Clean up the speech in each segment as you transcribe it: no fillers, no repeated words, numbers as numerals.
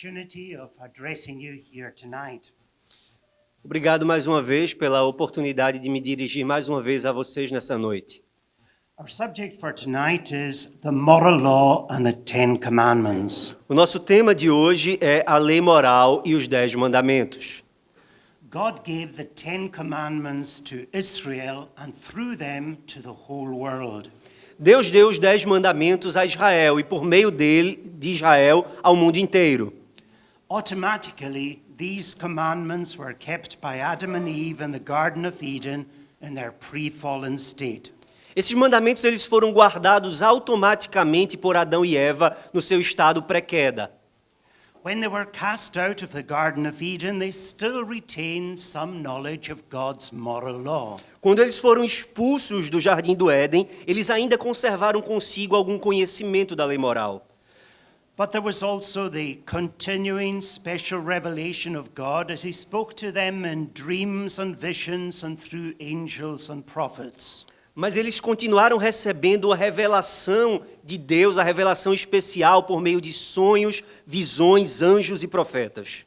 opportunity of addressing you here tonight. Obrigado mais uma vez pela oportunidade de me dirigir mais uma vez a vocês nessa noite. Our subject for tonight is the moral law and the Ten Commandments. O nosso tema de hoje é a lei moral e os 10 mandamentos. God gave the Ten Commandments to Israel and through them to the whole world. Deus deu os 10 mandamentos a Israel e por meio de Israel ao mundo inteiro. Automatically, these commandments were kept by Adam and Eve in the Garden of Eden in their pre-fallen state. Esses mandamentos eles foram guardados automaticamente por Adão e Eva no seu estado pré-queda. When they were cast out of the Garden of Eden, they still retained some knowledge of God's moral law. Quando eles foram expulsos do Jardim do Éden, eles ainda conservaram consigo algum conhecimento da lei moral. But there was also the continuing special revelation of God as he spoke to them in dreams and visions and through angels and prophets. Mas eles continuaram recebendo a revelação de Deus, a revelação especial por meio de sonhos, visões, anjos e profetas.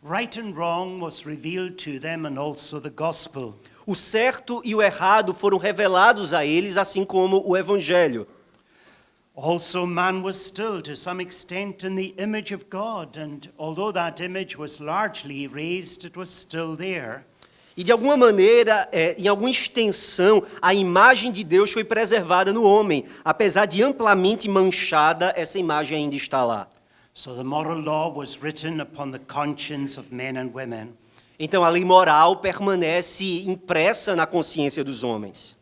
Right and wrong was revealed to them and also the gospel. O certo e o errado foram revelados a eles, assim como o evangelho. Also, man was still, to some extent, in the image of God, and although that image was largely erased, it was still there. E de alguma maneira, em alguma extensão, a imagem de Deus foi preservada no homem. Apesar de amplamente manchada, essa imagem ainda está lá. So the moral law was written upon the conscience of men and women. Então a lei moral permanece impressa na consciência dos homens.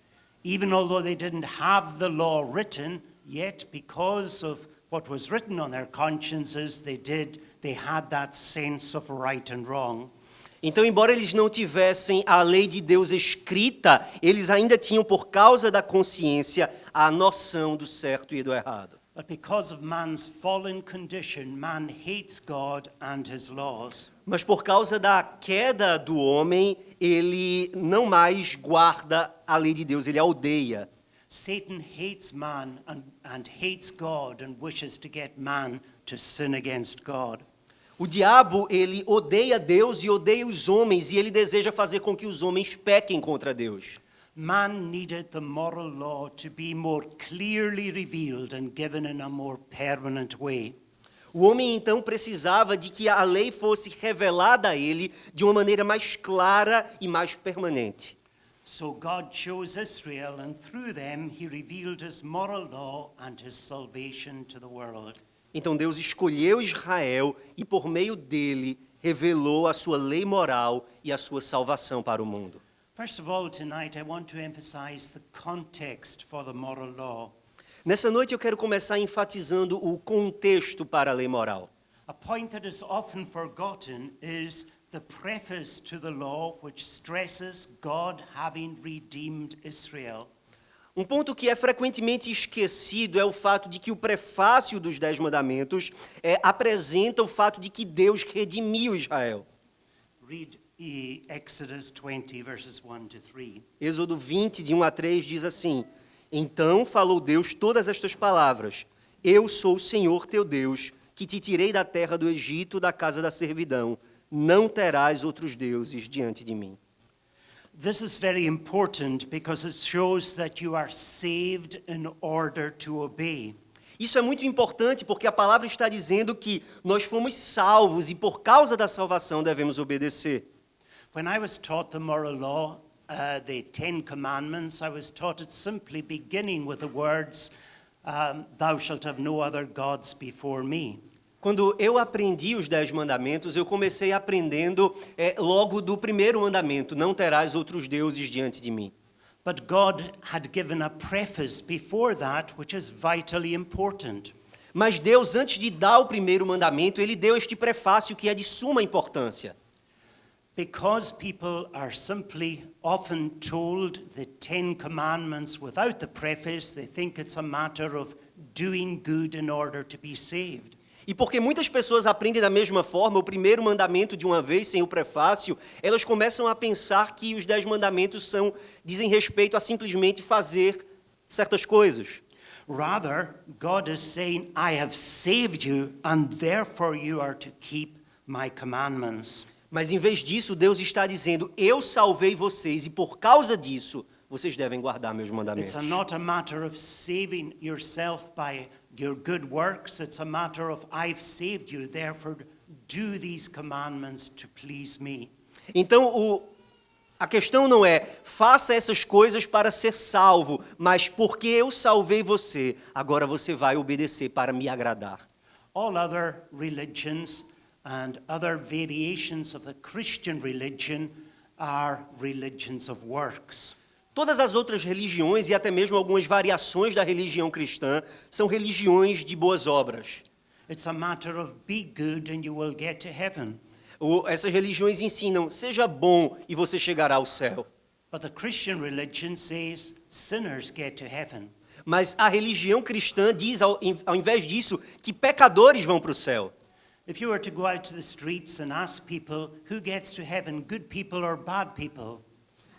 Even although they didn't have the law written, yet because of what was written on their consciences, they had that sense of right and wrong. Então, embora eles não tivessem a lei de Deus escrita, eles ainda tinham, por causa da consciência, a noção do certo e do errado. But because of man's fallen condition, man hates God and his laws. Mas por causa da queda do homem, ele não mais guarda a lei de Deus, ele a odeia. Satan hates man and hates God and wishes to get man to sin against God. O diabo, ele odeia Deus e odeia os homens, e ele deseja fazer com que os homens pequem contra Deus. Man needed the moral law to be more clearly revealed and given in a more permanent way. O homem, então, precisava de que a lei fosse revelada a ele de uma maneira mais clara e mais permanente. So God chose Israel, and through them he revealed his moral law and his salvation to the world. Então Deus escolheu Israel e, por meio dele, revelou a sua lei moral e a sua salvação para o mundo. First of all, tonight I want to emphasize the context for the moral law. Nessa noite eu quero começar enfatizando o contexto para a lei moral. A point that is often forgotten is the preface to the law, which stresses God having redeemed Israel. Um ponto que é frequentemente esquecido é o fato de que o prefácio dos 10 mandamentos apresenta o fato de que Deus redimiu Israel. Read Exodus 20, verses 1 to 3. Êxodo 20, de 1 a 3, diz assim: Então falou Deus todas estas palavras: Eu sou o Senhor teu Deus, que te tirei da terra do Egito, da casa da servidão. Não terás outros deuses diante de mim. This is very important because it shows that you are saved in order to obey. Isso é muito importante porque a palavra está dizendo que nós fomos salvos e por causa da salvação devemos obedecer. When I was taught the moral law, the Ten Commandments, I was taught it simply beginning with the words, "Thou shalt have no other gods before me." Quando eu aprendi os 10 mandamentos, eu comecei aprendendo logo do primeiro mandamento: não terás outros deuses diante de mim. But God had given a preface before that, which is vitally important. Mas Deus, antes de dar o primeiro mandamento, ele deu este prefácio que é de suma importância. Because people are simply often told the Ten Commandments without the preface, they think it's a matter of doing good in order to be saved. E porque muitas pessoas aprendem da mesma forma o primeiro mandamento de uma vez, sem o prefácio, elas começam a pensar que os 10 mandamentos dizem respeito a simplesmente fazer certas coisas. Rather, God is saying, I have saved you, and therefore you are to keep my commandments. Mas em vez disso, Deus está dizendo: eu salvei vocês e por causa disso, vocês devem guardar meus mandamentos. It's not a matter of saving yourself by your good works. It's a matter of, I've saved you, therefore do these commandments to please me. Então, a questão não é faça essas coisas para ser salvo, mas porque eu salvei você, agora você vai obedecer para me agradar. All other religions and other variations of the Christian religion are religions of works. Todas as outras religiões e até mesmo algumas variações da religião cristã são religiões de boas obras. It's a matter of be good and you will get to heaven. Essas religiões ensinam: seja bom e você chegará ao céu. But the Christian religion says sinners get to heaven. Mas a religião cristã diz, ao invés disso, que pecadores vão para o céu. If you were to go out to the streets and ask people who gets to heaven, good people or bad people,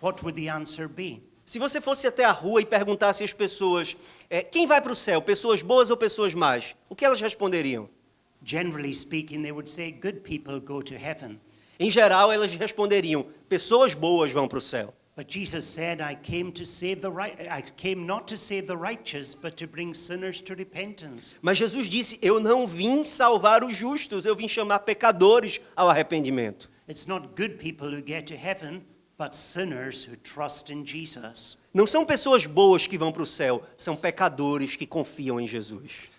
what would the answer be? Se você fosse até a rua e perguntasse às pessoas, quem vai para o céu, pessoas boas ou pessoas más? O que elas responderiam? Generally speaking, they would say good people go to heaven. Em geral, elas responderiam: pessoas boas vão para o céu. But Jesus said, I came not to save the righteous, but to bring sinners to repentance. Mas Jesus disse: eu não vim salvar os justos, eu vim chamar pecadores ao arrependimento. It's not good people who get to heaven, but sinners who trust in Jesus. Não são pessoas boas que vão para o céu, são pecadores que confiam em Jesus.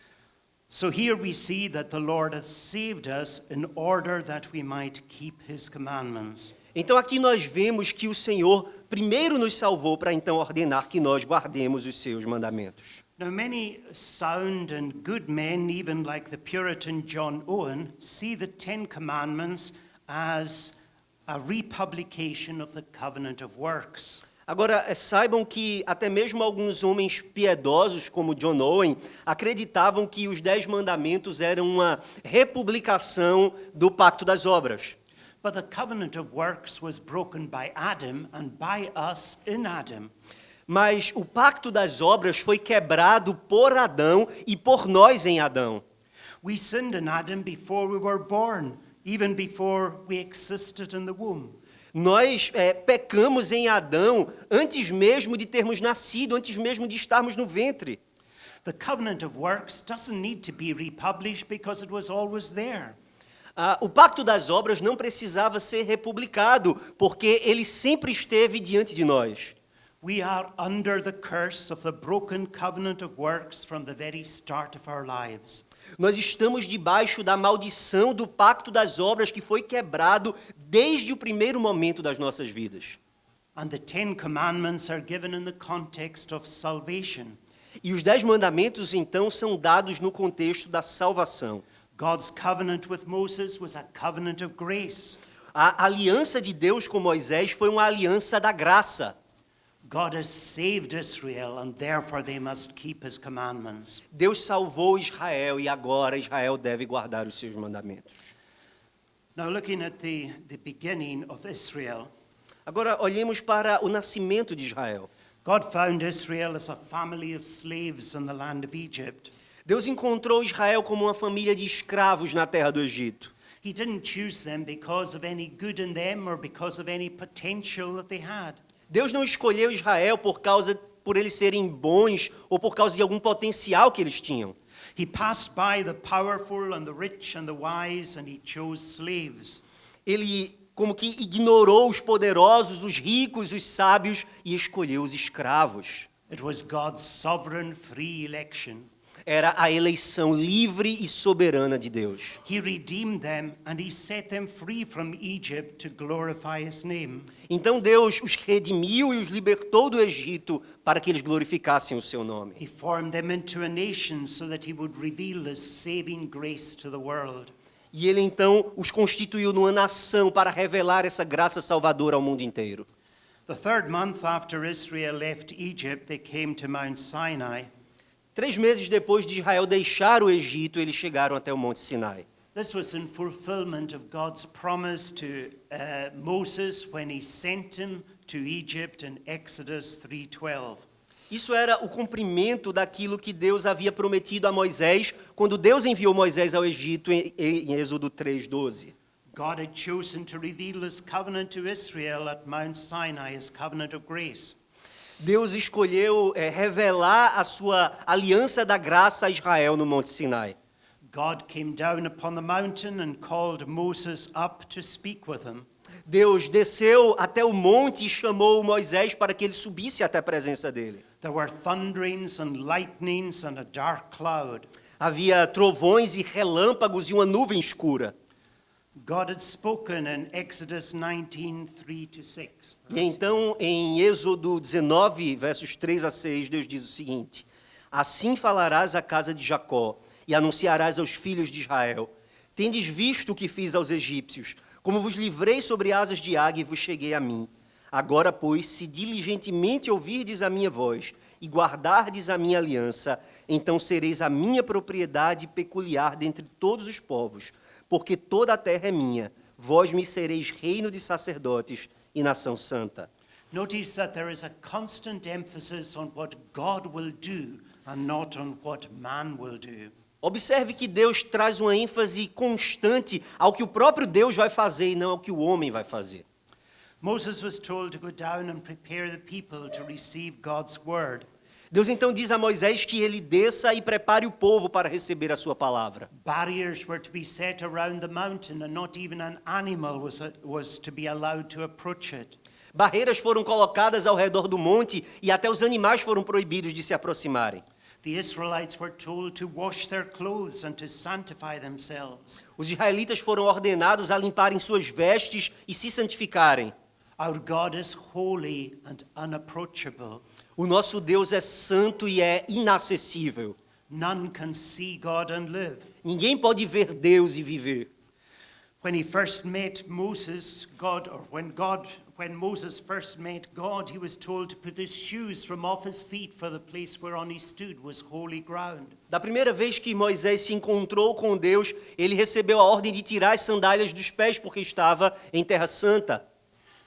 So here we see that the Lord has saved us in order that we might keep his commandments. Então aqui nós vemos que o Senhor primeiro nos salvou para então ordenar que nós guardemos os seus mandamentos. Now many sound and good men, even like the Puritan John Owen, see the Ten Commandments as a republication of the covenant of works. Agora, saibam que até mesmo alguns homens piedosos, como John Owen, acreditavam que os 10 mandamentos eram uma republicação do pacto das obras. But the covenant of works was broken by Adam and by us in Adam. Mas o pacto das obras foi quebrado por Adão e por nós em Adão. We sinned in Adam before we were born, even before we existed in the womb. Nós pecamos em Adão antes mesmo de termos nascido, antes mesmo de estarmos no ventre. The covenant of works doesn't need to be republished because it was always there. O pacto das obras não precisava ser republicado, porque ele sempre esteve diante de nós. We are under the curse of the broken covenant of works from the very start of our lives. Nós estamos debaixo da maldição do pacto das obras que foi quebrado desde o primeiro momento das nossas vidas. And the Ten Commandments are given in the context of salvation. E os 10 mandamentos, então, são dados no contexto da salvação. God's covenant with Moses was a covenant of grace. A aliança de Deus com Moisés foi uma aliança da graça. God has saved Israel and therefore they must keep his commandments. Deus salvou Israel e agora Israel deve guardar os seus mandamentos. Now looking at the beginning of Israel, Agora olhemos para o nascimento de Israel. God found Israel as a family of slaves in the land of Egypt. Deus encontrou Israel como uma família de escravos na terra do Egito. He didn't choose them because of any good in them or because of any potential that they had. Deus não escolheu Israel por eles serem bons ou por causa de algum potencial que eles tinham. He passed by the powerful and the rich and the wise and he chose slaves. Ele como que ignorou os poderosos, os ricos, os sábios e escolheu os escravos. It was God's sovereign free election. Era a eleição livre e soberana de Deus. He redeemed them and he set them free from Egypt to glorify his name. Então Deus os redimiu e os libertou do Egito para que eles glorificassem o seu nome. He formed them into a nation so that he would reveal his saving grace to the world. E ele então os constituiu numa nação para revelar essa graça salvadora ao mundo inteiro. The third month after Israel left Egypt, they came to Mount Sinai. 3 meses depois de Israel deixar o Egito, eles chegaram até o Monte Sinai. This was in fulfillment of God's promise to Moses when he sent him to Egypt in Exodus 3:12. Isso era o cumprimento daquilo que Deus havia prometido a Moisés quando Deus enviou Moisés ao Egito em Êxodo 3:12. God had chosen to reveal his covenant to Israel at Mount Sinai, his covenant of grace. Deus escolheu revelar a sua aliança da graça a Israel no Monte Sinai. God came down upon the mountain and called Moses up to speak with him. Deus desceu até o monte e chamou Moisés para que ele subisse até a presença dele. There were thunderings and lightnings and a dark cloud. Havia trovões e relâmpagos e uma nuvem escura. God had spoken in Exodus 19:3-6. E então, em Êxodo 19, versos 3 a 6, Deus diz o seguinte: Assim falarás à casa de Jacó e anunciarás aos filhos de Israel: Tendes visto o que fiz aos egípcios, como vos livrei sobre asas de águia e vos cheguei a mim. Agora, pois, se diligentemente ouvirdes a minha voz e guardardes a minha aliança, então sereis a minha propriedade peculiar dentre todos os povos, porque toda a terra é minha. Vós me sereis reino de sacerdotes e nação santa. Notice that there is a constant emphasis on what God will do and not on what man will do. Observe que Deus traz uma ênfase constante ao que o próprio Deus vai fazer e não ao que o homem vai fazer. Moses was told to go down and prepare the people to receive God's word. Deus então diz a Moisés que ele desça e prepare o povo para receber a sua palavra. Barriers were to be set around the mountain and not even an animal was to be allowed to approach it. Barreiras foram colocadas ao redor do monte e até os animais foram proibidos de se aproximarem. The Israelites were told to wash their clothes and to sanctify themselves. Os israelitas foram ordenados a limparem suas vestes e se santificarem. Our God is holy and unapproachable. O nosso Deus é santo e é inacessível. None can see God and live. Ninguém pode ver Deus e viver. When he first met Moses, when Moses first met God, he was told to put his shoes from off his feet, for the place whereon he stood was holy ground. Da primeira vez que Moisés se encontrou com Deus, ele recebeu a ordem de tirar as sandálias dos pés porque estava em terra santa.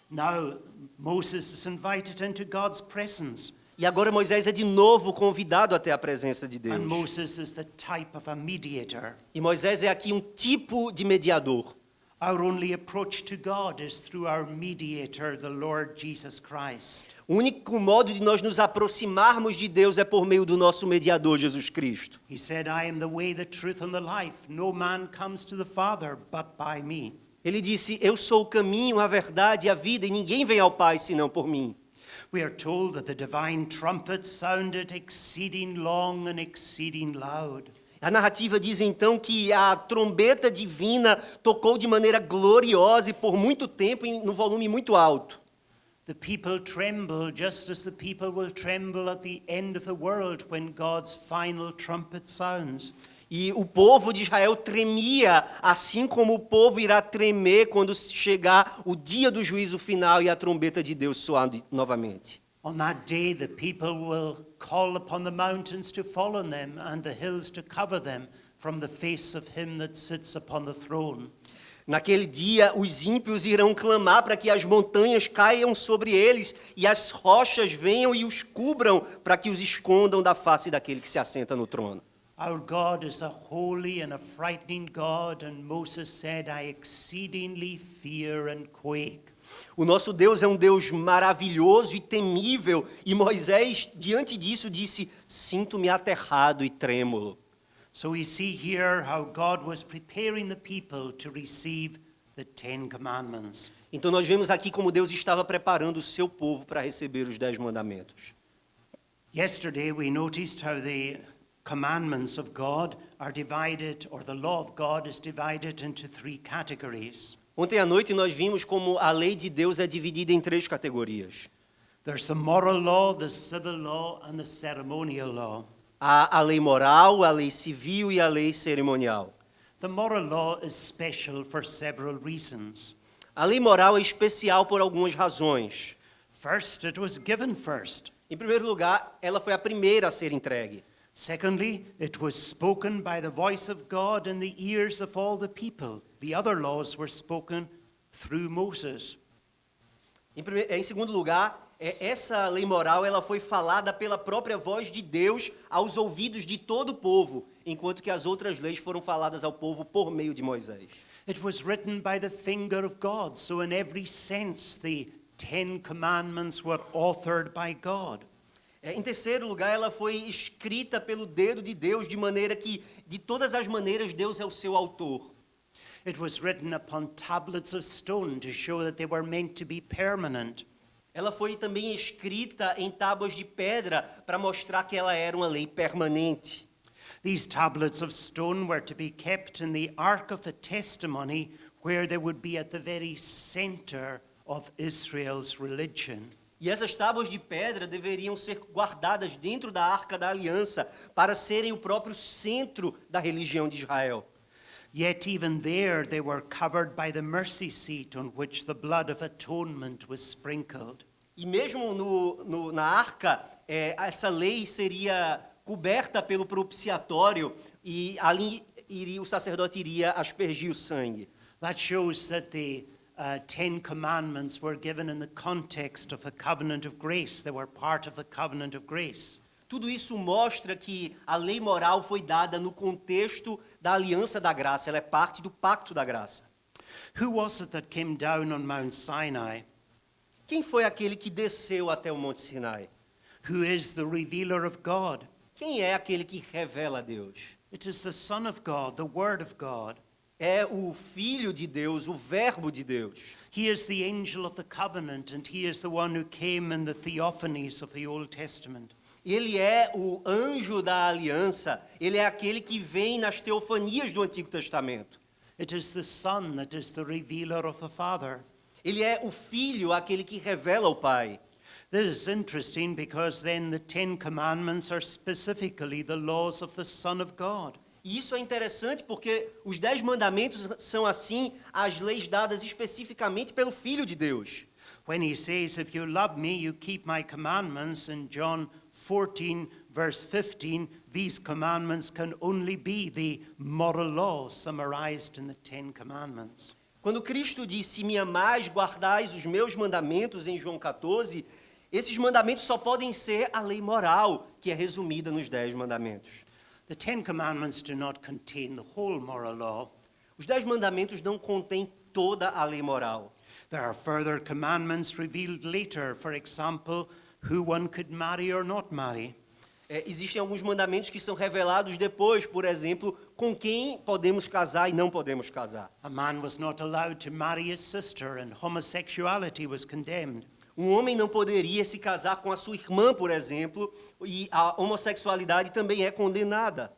Now Moses is invited into God's presence. E agora Moisés é de novo convidado até a presença de Deus. And Moses is the type of a mediator. E Moisés é aqui um tipo de mediador. Our only approach to God is through our mediator, the Lord Jesus Christ. O único modo de nós nos aproximarmos de Deus é por meio do nosso mediador, Jesus Cristo. He said, I am the way, the truth, and the life. No man comes to the Father but by me. Ele disse, eu sou o caminho, a verdade e a vida, e ninguém vem ao Pai senão por mim. We are told that the divine trumpet sounded exceeding long and exceeding loud. A narrativa diz então que a trombeta divina tocou de maneira gloriosa e por muito tempo no volume muito alto. The people tremble just as the people will tremble at the end of the world when God's final trumpet sounds. E o povo de Israel tremia, assim como o povo irá tremer quando chegar o dia do juízo final e a trombeta de Deus soar novamente. On that day, the people will call upon the mountains to fall on them and the hills to cover them from the face of him that sits upon the throne. Naquele dia, os ímpios irão clamar para que as montanhas caiam sobre eles e as rochas venham e os cubram para que os escondam da face daquele que se assenta no trono. Our God is a holy and a frightening God, and Moses said, I exceedingly fear and quake. O nosso Deus é um Deus maravilhoso e temível, e Moisés, diante disso, disse, sinto-me aterrado e trêmulo. So we see here how God was preparing the people to receive the 10 commandments. Então nós vemos aqui como Deus estava preparando o seu povo para receber os 10 mandamentos. Yesterday we noticed how the commandments of God are divided, or the law of God is divided into 3 categories. Ontem à noite nós vimos como a lei de Deus é dividida em 3 categorias. There's the moral law, the civil law, and the ceremonial law. Há a lei moral, a lei civil e a lei cerimonial. The moral law is special for several reasons. A lei moral é especial por algumas razões. First, it was given first. Em primeiro lugar, ela foi a primeira a ser entregue. Secondly, it was spoken by the voice of God in the ears of all the people. The other laws were spoken through Moses. Em segundo lugar, essa lei moral ela foi falada pela própria voz de Deus aos ouvidos de todo o povo, enquanto que as outras leis foram faladas ao povo por meio de Moisés. It was written by the finger of God, so in every sense the Ten Commandments were authored by God. Em terceiro lugar, ela foi escrita pelo dedo de Deus, de maneira que, de todas as maneiras, Deus é o seu autor. It was written upon tablets of stone to show that they were meant to be permanent. Ela foi também escrita em tábuas de pedra para mostrar que ela era uma lei permanente. These tablets of stone were to be kept in the Ark of the Testimony, where they would be at the very center of Israel's religion. E essas tábuas de pedra deveriam ser guardadas dentro da Arca da Aliança para serem o próprio centro da religião de Israel. Yet even there they were covered by the mercy seat on which the blood of atonement was sprinkled. E mesmo na Arca, essa lei seria coberta pelo propiciatório e ali o sacerdote iria aspergir o sangue. That shows that the Ten Commandments were given in the context of the covenant of grace. They were part of the covenant of grace. Tudo isso mostra que a lei moral foi dada no contexto da aliança da graça, ela é parte do pacto da graça. Who was it that came down on Mount Sinai? Quem foi aquele que desceu até o Monte Sinai? Who is the revealer of God? Quem é aquele que revela a Deus? It is the Son of God, the Word of God. É o Filho de Deus, o Verbo de Deus. He is the angel of the covenant, and he is the one who came in the theophanies of the Old Testament. Ele é o anjo da aliança, ele é aquele que vem nas teofanias do Antigo Testamento. It is the Son that is the revealer of the Father. Ele é o Filho, aquele que revela o Pai. This is interesting because then the Ten Commandments are specifically the laws of the Son of God. E isso é interessante porque os 10 mandamentos são, assim, as leis dadas especificamente pelo Filho de Deus. When he says, if you love me, you keep my commandments, in John 14, verse 15, these commandments can only be the moral law summarized in the Ten Commandments. Quando Cristo disse, se me amais, guardais os meus mandamentos, em João 14, esses mandamentos só podem ser a lei moral, que é resumida nos 10 mandamentos. The Ten Commandments do not contain the whole moral law. Os 10 mandamentos não contêm toda a lei moral. There are further commandments revealed later, for example, who one could marry or not marry. Existem alguns mandamentos que são revelados depois, por exemplo, com quem podemos casar e não podemos casar. A man was not allowed to marry his sister, and homosexuality was condemned. Um homem não poderia se casar com a sua irmã, por exemplo, e a homossexualidade também é condenada.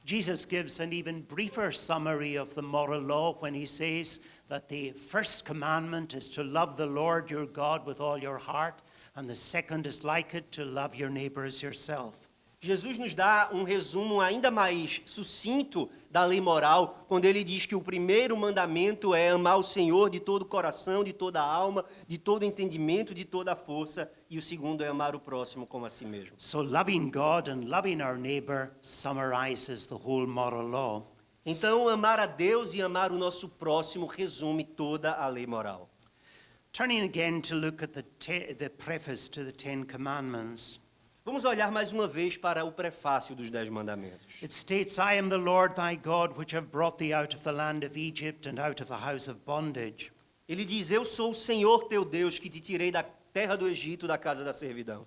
Jesus gives an even briefer summary of the moral law when he says that the first commandment is to love the Lord your God with all your heart, and the second is like it, to love your neighbor as yourself. Jesus nos dá um resumo ainda mais sucinto da lei moral, quando ele diz que o primeiro mandamento é amar o Senhor de todo o coração, de toda a alma, de todo o entendimento, de toda a força, e o segundo é amar o próximo como a si mesmo. So loving God and loving our neighbor summarizes the whole moral law. Então, amar a Deus e amar o nosso próximo resume toda a lei moral. Turning again to look at the preface to the Ten Commandments. Vamos olhar mais uma vez para o prefácio dos 10 mandamentos. It states, I am the Lord thy God, which have brought thee out of the land of Egypt and out of the house of bondage. Ele diz, eu sou o Senhor teu Deus, que te tirei da terra do Egito, da casa da servidão.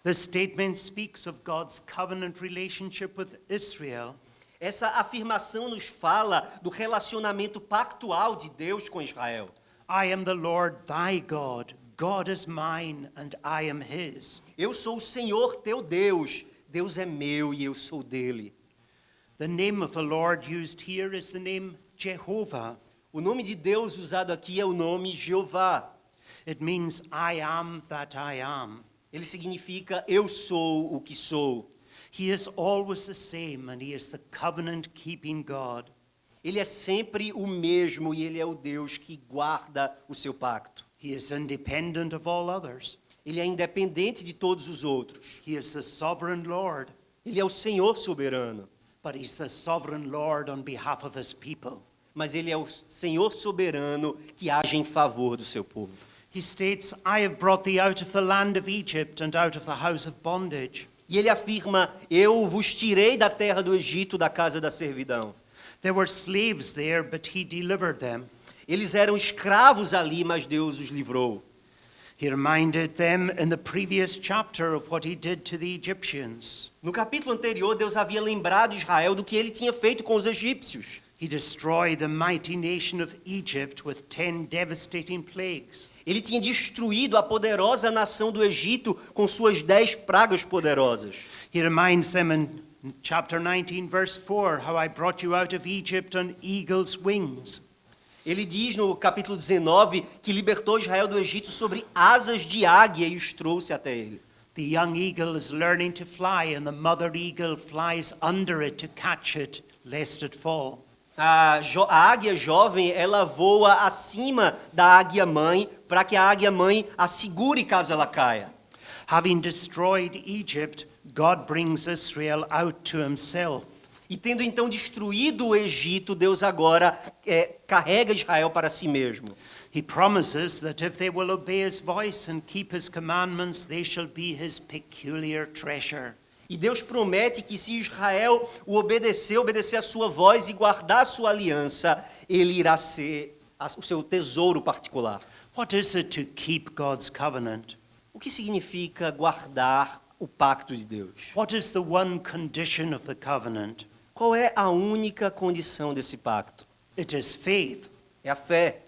This statement speaks of God's covenant relationship with Israel. Essa afirmação nos fala do relacionamento pactual de Deus com Israel. I am the Lord thy God. God is mine and I am his. Eu sou o Senhor teu Deus. Deus é meu e eu sou dele. The name of the Lord used here is the name Jehovah. O nome de Deus usado aqui é o nome Jeová. It means I am that I am. Ele significa eu sou o que sou. He is always the same and he is the covenant-keeping God. Ele é sempre o mesmo e ele é o Deus que guarda o seu pacto. He is independent of all others. Ele é independente de todos os outros. He is the sovereign Lord, Ele é o Senhor soberano. but he's the sovereign Lord on behalf of his people. Mas ele é o Senhor soberano que age em favor do seu povo. He states, I have brought thee out of the land of Egypt and out of the house of bondage. E ele afirma: eu vos tirei da terra do Egito, da casa da servidão. There were slaves there, but he delivered them. Eles eram escravos ali, mas Deus os livrou. He reminded them in the previous chapter of what he did to the Egyptians. No capítulo anterior, Deus havia lembrado Israel do que ele tinha feito com os egípcios. He destroyed the mighty nation of Egypt with 10 devastating plagues. Ele tinha destruído a poderosa nação do Egito com suas 10 pragas poderosas. He reminds them in chapter 19, verse 4, how I brought you out of Egypt on eagle's wings. Ele diz no capítulo 19 que libertou Israel do Egito sobre asas de águia e os trouxe até ele. The young eagle is learning to fly, and the mother eagle flies under it to catch it, lest it fall. A águia jovem, ela voa acima da águia mãe para que a águia mãe a segure caso ela caia. Having destroyed Egypt, God brings Israel out to himself. E tendo então destruído o Egito, Deus agora carrega Israel para si mesmo. He promises that if they will obey his voice and keep his commandments, they shall be his peculiar treasure. E Deus promete que se Israel o obedecer a sua voz e guardar a sua aliança, ele irá ser o seu tesouro particular. What is it to keep God's covenant? O que significa guardar o pacto de Deus? What is the one condition of the covenant? Qual é a única condição desse pacto? It is faith. É a fé.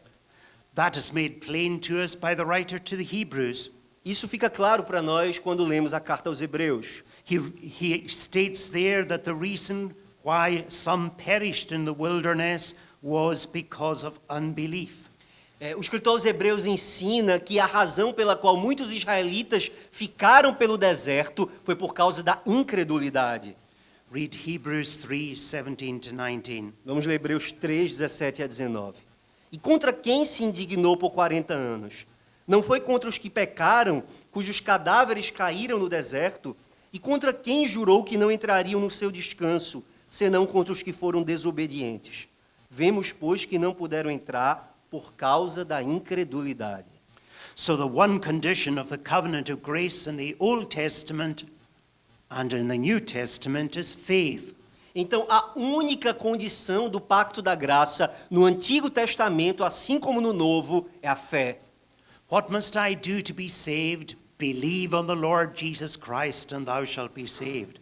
That is made plain to us by the writer to the Hebrews. Isso fica claro para nós quando lemos a carta aos Hebreus. He states there that the reason why some perished in the wilderness was because of unbelief. O escritor aos Hebreus ensina que a razão pela qual muitos israelitas ficaram pelo deserto foi por causa da incredulidade. Read Hebrews 3:17-19. Vamos ler Hebreus 3, 17 a 19. E contra quem se indignou por 40 anos? Não foi contra os que pecaram, cujos cadáveres caíram no deserto? E contra quem jurou que não entrariam no seu descanso, senão contra os que foram desobedientes? Vemos, pois, que não puderam entrar por causa da incredulidade. So the one condition of the covenant of grace in the Old Testament and in the New Testament is faith. Então, a única condição do pacto da graça no Antigo Testamento, assim como no Novo, é a fé. What must I do to be saved? Believe on the Lord Jesus Christ and thou shalt be saved.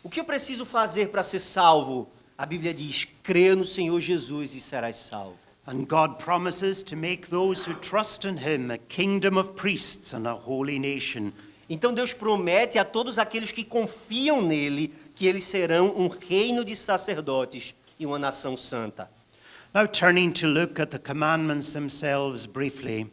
O que eu preciso fazer para ser salvo? A Bíblia diz: crê no Senhor Jesus e serás salvo. And God promises to make those who trust in him a kingdom of priests and a holy nation. Então Deus promete a todos aqueles que confiam nele que eles serão um reino de sacerdotes e uma nação santa. Now turning to look at the commandments themselves briefly.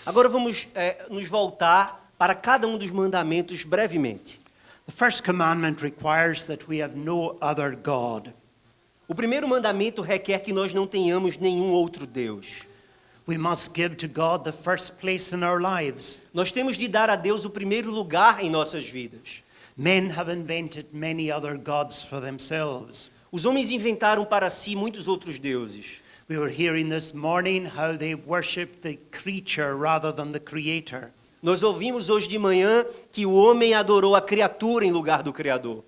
Agora vamos nos voltar para cada um dos mandamentos brevemente. The first commandment requires that we have no other God. O primeiro mandamento requer que nós não tenhamos nenhum outro Deus. We must give to God the first place in our lives. Nós temos de dar a Deus o primeiro lugar em nossas vidas. Men have invented many other gods for themselves. Os homens inventaram para si muitos outros deuses. We were hearing this morning how they worship the creature rather than the creator. Nós ouvimos hoje de manhã que o homem adorou a criatura em lugar do Criador.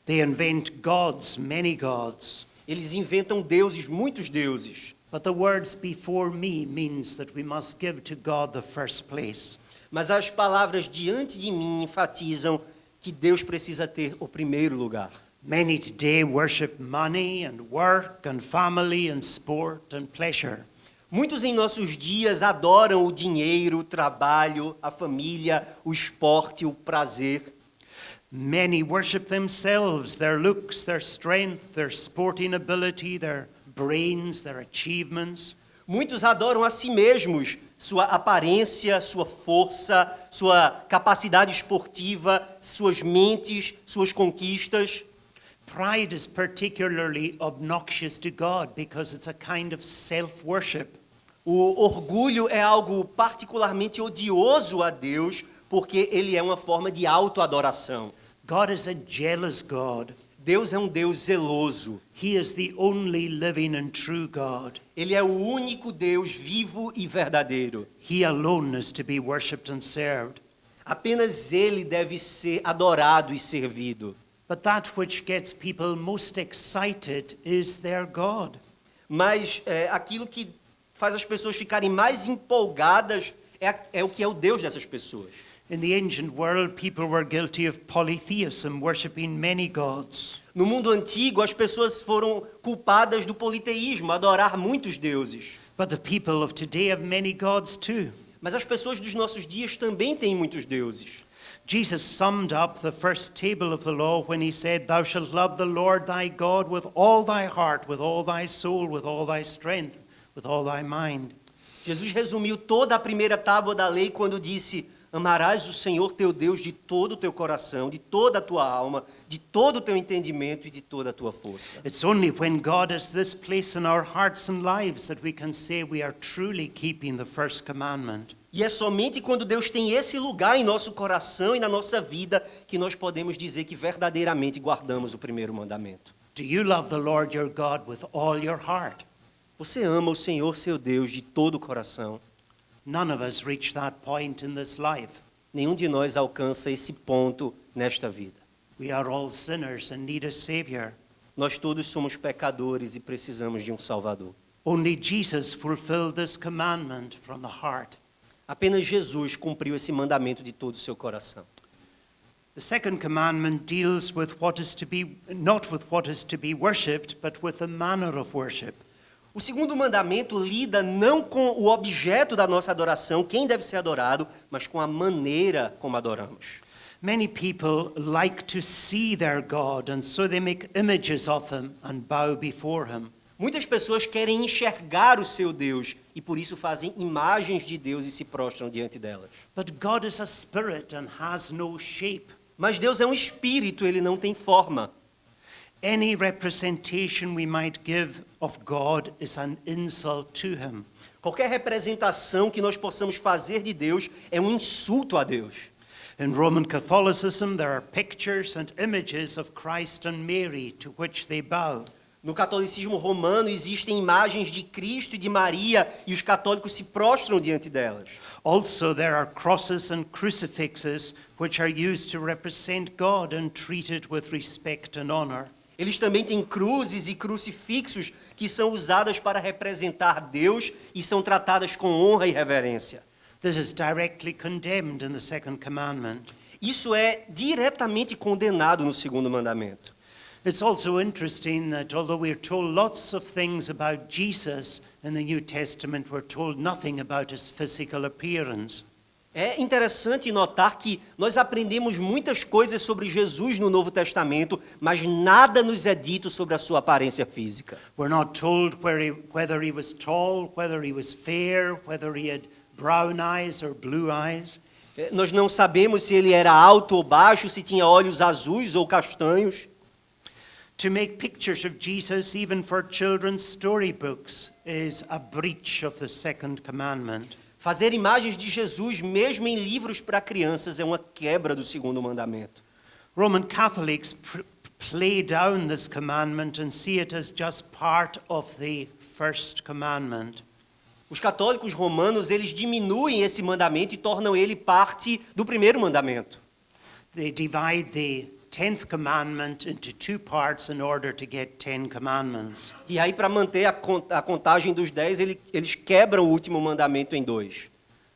They invent gods, many gods. Eles inventam deuses, muitos deuses. But the words before me means that we must give to God the first place. Mas as palavras diante de mim enfatizam que Deus precisa ter o primeiro lugar. Many today worship money and work and family and sport and pleasure. Muitos em nossos dias adoram o dinheiro, o trabalho, a família, o esporte, o prazer. Many worship themselves, their looks, their strength, their sporting ability, their brains, their achievements. Muitos adoram a si mesmos, sua aparência, sua força, sua capacidade esportiva, suas mentes, suas conquistas. Pride is particularly obnoxious to God because it's a kind of self-worship. O orgulho é algo particularmente odioso a Deus, porque ele é uma forma de autoadoração. God is a jealous God. Deus é um Deus zeloso. He is the only living and true God. Ele é o único Deus vivo e verdadeiro. He alone is to be worshipped and served. Apenas Ele deve ser adorado e servido. But that which gets people most excited is their God. Mas aquilo que faz as pessoas ficarem mais empolgadas é o que é o Deus dessas pessoas. In the ancient world, people were guilty of polytheism, worshipping many gods. No mundo antigo, as pessoas foram culpadas do politeísmo, adorar muitos deuses. But the people of today have many gods too. Mas as pessoas dos nossos dias também têm muitos deuses. Jesus summed up the first table of the law when he said, "Thou shalt love the Lord thy God with all thy heart, with all thy soul, with all thy strength, with all thy mind." Jesus resumiu toda a primeira tábua da lei quando disse: amarás o Senhor teu Deus de todo o teu coração, de toda a tua alma, de todo o teu entendimento e de toda a tua força. It's only when God has this place in our hearts and lives that we can say we are truly keeping the first commandment. E é somente quando Deus tem esse lugar em nosso coração e na nossa vida que nós podemos dizer que verdadeiramente guardamos o primeiro mandamento. Do you love the Lord your God with all your heart? Você ama o Senhor seu Deus de todo o coração. None of us reach that point in this life. Nenhum de nós alcança esse ponto nesta vida. We are all sinners and need a Savior. Nós todos somos pecadores e precisamos de um Salvador. Only Jesus fulfilled this commandment from the heart. Apenas Jesus cumpriu esse mandamento de todo o seu coração. The second commandment deals with what is to be, not with what is to be worshipped, but with the manner of worship. O segundo mandamento lida não com o objeto da nossa adoração, quem deve ser adorado, mas com a maneira como adoramos. Many people like to see their God, and so they make images of him and bow before him. Muitas pessoas querem enxergar o seu Deus e por isso fazem imagens de Deus e se prostram diante delas. But God is a spirit and has no shape. Mas Deus é um espírito, ele não tem forma. Any representation we might give of God is an insult to him. Qualquer representação que nós possamos fazer de Deus é um insulto a Deus. In Roman Catholicism, there are pictures and images of Christ and Mary to which they bow. No catolicismo romano existem imagens de Cristo e de Maria e os católicos se prostram diante delas. Also, there are crosses and crucifixes which are used to represent God and treated with respect and honor. Eles também têm cruzes e crucifixos que são usadas para representar Deus e são tratadas com honra e reverência. This is directly condemned in the second commandment. Isso é diretamente condenado no segundo mandamento. It's also interesting that although we're told lots of things about Jesus in the New Testament, we're told nothing about his physical appearance. É interessante notar que nós aprendemos muitas coisas sobre Jesus no Novo Testamento, mas nada nos é dito sobre a sua aparência física. We're not told whether he was tall, whether he was fair, whether he had brown eyes or blue eyes. Nós não sabemos se ele era alto ou baixo, se tinha olhos azuis ou castanhos. To make pictures of Jesus, even for children's storybooks, is a breach of the second commandment. Fazer imagens de Jesus, mesmo em livros para crianças, é uma quebra do segundo mandamento. Roman Catholics play down this commandment and see it as just part of the first commandment. Os católicos romanos, eles diminuem esse mandamento e tornam ele parte do primeiro mandamento. They divide the 10th commandment into two parts in order to get 10 commandments. E aí, para manter a contagem dos 10, eles quebram o último mandamento em 2.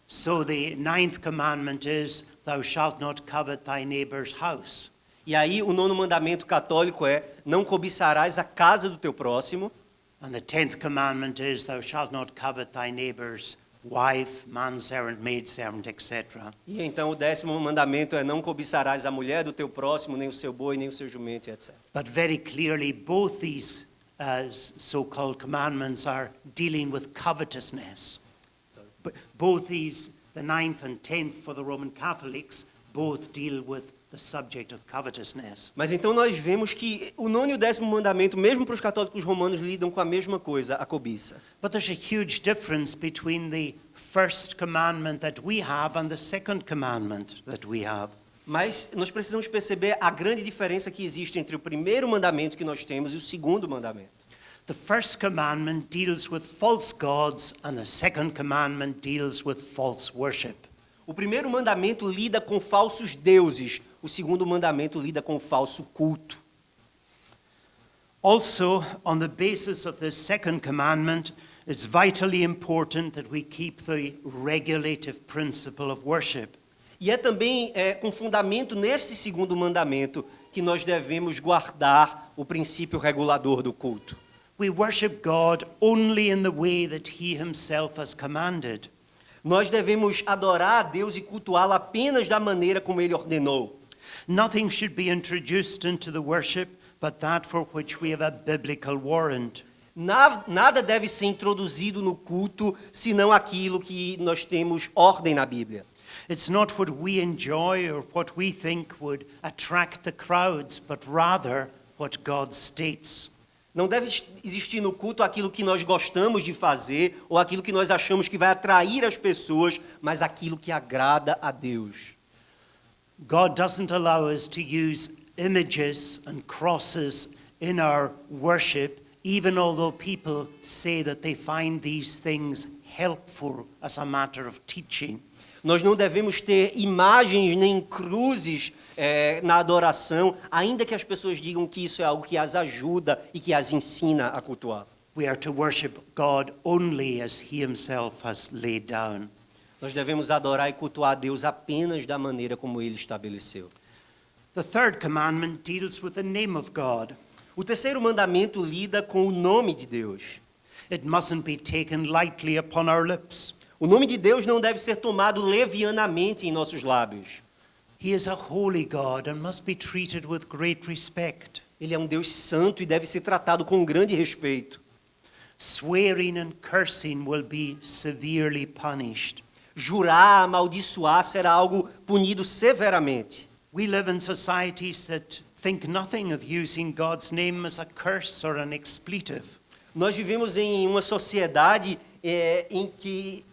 So the 9th commandment is, thou shalt not covet thy neighbor's house. E aí, o 9º mandamento católico é, não cobiçarás a casa do teu próximo. And the 10th commandment is, thou shalt not covet thy neighbor's wife, manservant, maidservant, etc. E então, o 10º mandamento é, não cobiçarás a mulher do teu próximo, nem o seu boi, nem o seu jumento, etc. But very clearly, both these so-called commandments are dealing with covetousness. Both these, the 9th and 10th for the Roman Catholics, both deal with the subject of covetousness. Mas então nós vemos que o 9º e o 10º mandamento, mesmo para os católicos romanos, lidam com a mesma coisa, a cobiça. But there's a huge difference between the first commandment that we have and the second commandment that we have. Mas nós precisamos perceber a grande diferença que existe entre o primeiro mandamento que nós temos e o segundo mandamento. The first commandment deals with false gods, and the second commandment deals with false worship. O primeiro mandamento lida com falsos deuses, o segundo mandamento lida com o falso culto. Also, on the basis of this second commandment, it's vitally important that we keep the regulative principle of worship. E é também com fundamento nesse segundo mandamento que nós devemos guardar o princípio regulador do culto. We worship God only in the way that He Himself has commanded. Nós devemos adorar a Deus e cultuá-lo apenas da maneira como Ele ordenou. Nothing should be introduced into the worship but that for which we have a biblical warrant. Nada deve ser introduzido no culto, senão aquilo que nós temos ordem na Bíblia. It's not what we enjoy or what we think would attract the crowds, but rather what God states. Não deve existir no culto aquilo que nós gostamos de fazer ou aquilo que nós achamos que vai atrair as pessoas, mas aquilo que agrada a Deus. God doesn't allow us to use images and crosses in our worship, even although people say that they find these things helpful as a matter of teaching. Nós não devemos ter imagens nem cruzes na adoração, ainda que as pessoas digam que isso é algo que as ajuda e que as ensina a cultuar. We are to worship God only as He Himself has laid down. Nós devemos adorar e cultuar a Deus apenas da maneira como Ele estabeleceu. The third commandment deals with the name of God. O terceiro mandamento lida com o nome de Deus. It mustn't be taken lightly upon our lips. O nome de Deus não deve ser tomado levianamente em nossos lábios. He is a holy God and must be treated with great respect. Ele é um Deus santo e deve ser tratado com grande respeito. Swearing and cursing will be severely punished. Jurar, amaldiçoar será algo punido severamente. We live in societies that think nothing of using God's name as a curse or an expletive. Nós vivemos em uma sociedade em que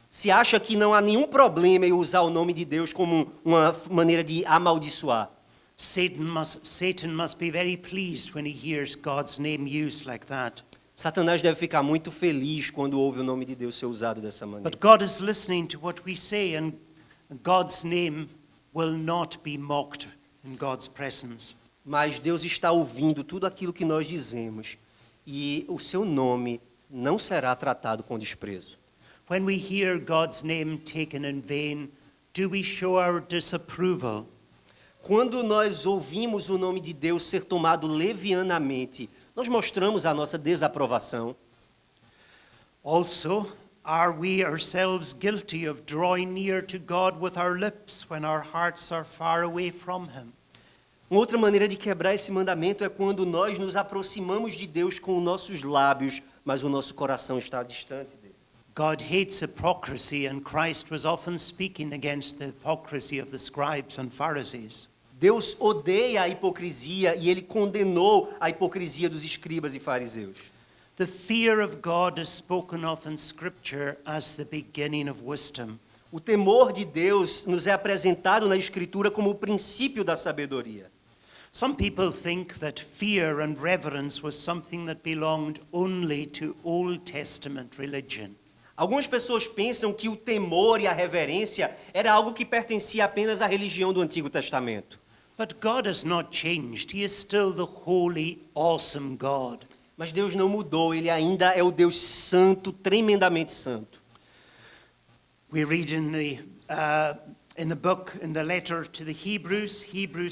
se acha que não há nenhum problema em usar o nome de Deus como uma maneira de amaldiçoar. Satan must be very pleased when he hears God's name used like that. Satanás deve ficar muito feliz quando ouve o nome de Deus ser usado dessa maneira. But God is listening to what we say, and God's name will not be mocked in God's presence. Mas Deus está ouvindo tudo aquilo que nós dizemos e o seu nome não será tratado com desprezo. When we hear God's name taken in vain, do we show our disapproval? Quando nós ouvimos o nome de Deus ser tomado levianamente, nós mostramos a nossa desaprovação. Also, are we ourselves guilty of drawing near to God with our lips when our hearts are far away from Him? Uma outra maneira de quebrar esse mandamento é quando nós nos aproximamos de Deus com os nossos lábios, mas o nosso coração está distante dele. God hates hypocrisy, and Christ was often speaking against the hypocrisy of the scribes and Pharisees. Deus odeia a hipocrisia e ele condenou a hipocrisia dos escribas e fariseus. The fear of God is spoken of in Scripture as the beginning of wisdom. O temor de Deus nos é apresentado na Escritura como o princípio da sabedoria. Some people think that fear and reverence was something that belonged only to Old Testament religion. Algumas pessoas pensam que o temor e a reverência era algo que pertencia apenas à religião do Antigo Testamento. But God has not changed. He is still the holy, awesome God. Mas Deus não mudou, ele ainda é o Deus santo, tremendamente santo. We read in the letter to the Hebrews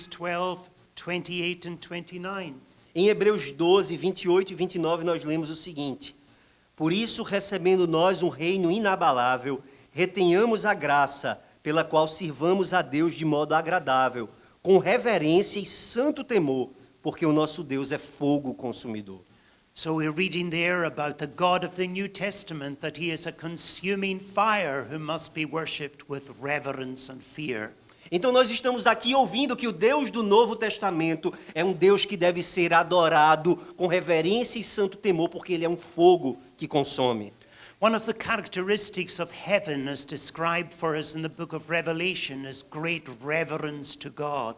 12, 28 and 29. Em Hebreus 12, 28 e 29 nós lemos o seguinte: Por isso, recebendo nós um reino inabalável, retenhamos a graça pela qual sirvamos a Deus de modo agradável, com reverência e santo temor, porque o nosso Deus é fogo consumidor. So we're reading there about the God of the New Testament, that He is a consuming fire who must be worshipped with reverence and fear. Então nós estamos aqui ouvindo que o Deus do Novo Testamento é um Deus que deve ser adorado com reverência e santo temor, porque Ele é um fogo que consome. One of the characteristics of heaven as described for us in the book of Revelation is great reverence to God.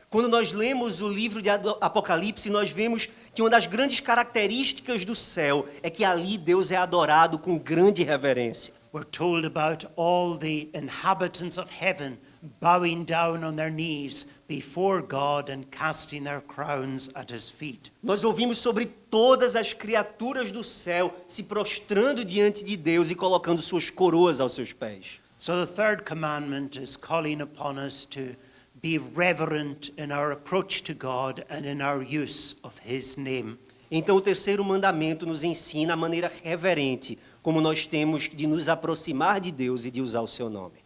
Quando nós lemos o livro de Apocalipse, nós vemos que uma das grandes características do céu é que ali Deus é adorado com grande reverência. We're told about all the inhabitants of heaven bowing down on their knees before God and casting their crowns at his feet. Nós ouvimos sobre todas as criaturas do céu se prostrando diante de Deus e colocando suas coroas aos seus pés. So the third commandment is calling upon us to be reverent in our approach to God and in our use of his name. Então o terceiro mandamento nos ensina a maneira reverente como nós temos de nos aproximar de Deus e de usar o seu nome.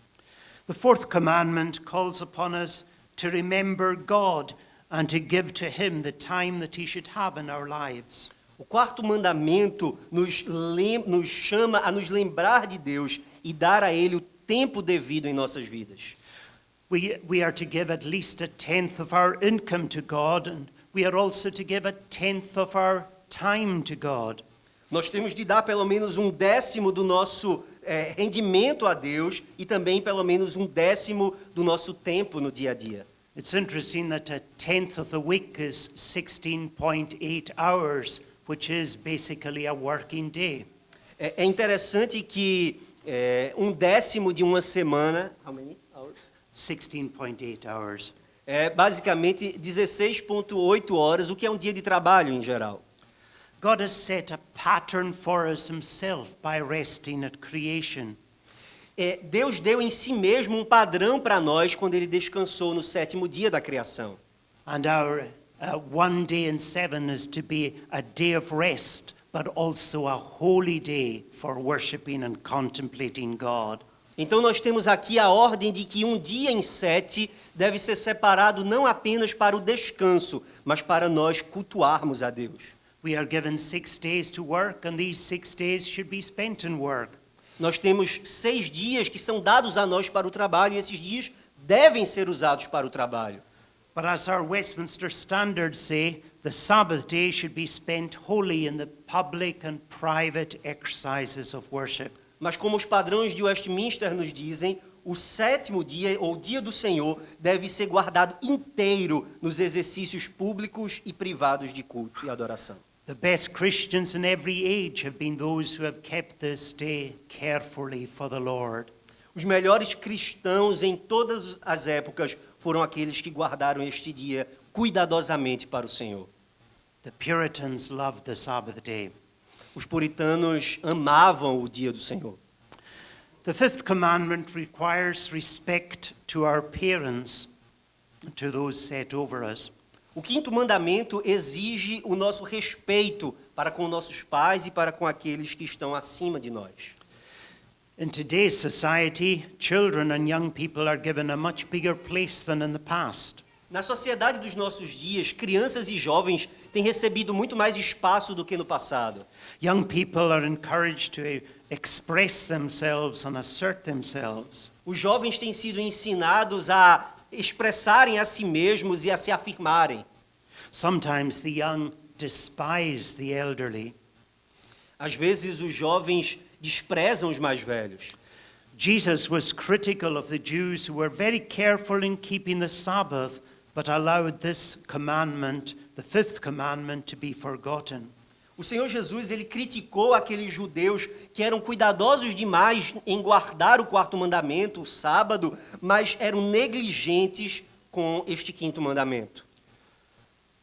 The fourth commandment calls upon us to remember God and to give to him the time that he should have in our lives. O quarto mandamento nos chama a nos lembrar de Deus e dar a Ele o tempo devido em nossas vidas. We are to give at least a tenth of our income to God, and we are also to give a tenth of our time to God. Nós temos de dar pelo menos 1/10 do nosso rendimento a Deus e também pelo menos 1/10 do nosso tempo no dia a dia. It's interesting that a tenth of the week is 16.8 hours, which is basically a working day. É interessante que 1/10 de uma semana, how many hours? 16.8 hours. É basicamente 16,8 horas, o que é um dia de trabalho em geral. God has set a pattern for us himself by resting at creation. Deus deu em si mesmo um padrão para nós quando Ele descansou no sétimo dia da criação. And our one day in 7 is to be a day of rest, but also a holy day for worshiping and contemplating God. Então nós temos aqui a ordem de que um dia em 7 deve ser separado não apenas para o descanso, mas para nós cultuarmos a Deus. We are given 6 days to work, and these 6 days should be spent in work. Nós temos 6 dias que são dados a nós para o trabalho, e esses dias devem ser usados para o trabalho. But as our Westminster Standards say, the Sabbath day should be spent wholly in the public and private exercises of worship. Mas como os padrões de Westminster nos dizem, o sétimo dia, ou dia do Senhor, deve ser guardado inteiro nos exercícios públicos e privados de culto e adoração. The best Christians in every age have been those who have kept this day carefully for the Lord. Os melhores cristãos em todas as épocas foram aqueles que guardaram este dia cuidadosamente para o Senhor. The Puritans loved the Sabbath day. Os puritanos amavam o dia do Senhor. The fifth commandment requires respect to our parents, to those set over us. O quinto mandamento exige o nosso respeito para com nossos pais e para com aqueles que estão acima de nós. In today's society, children and young people are given a much bigger place than in the past. Na sociedade dos nossos dias, crianças e jovens têm recebido muito mais espaço do que no passado. Young people are encouraged to express themselves and assert themselves. Os jovens têm sido ensinados a expressarem a si mesmos e a se afirmarem. Sometimes the young despise the elderly. Às vezes os jovens desprezam os mais velhos. Jesus was critical of the Jews who were very careful in keeping the Sabbath, but allowed this commandment, the fifth commandment, to be forgotten. O Senhor Jesus, ele criticou aqueles judeus que eram cuidadosos demais em guardar o quarto mandamento, o sábado, mas eram negligentes com este quinto mandamento.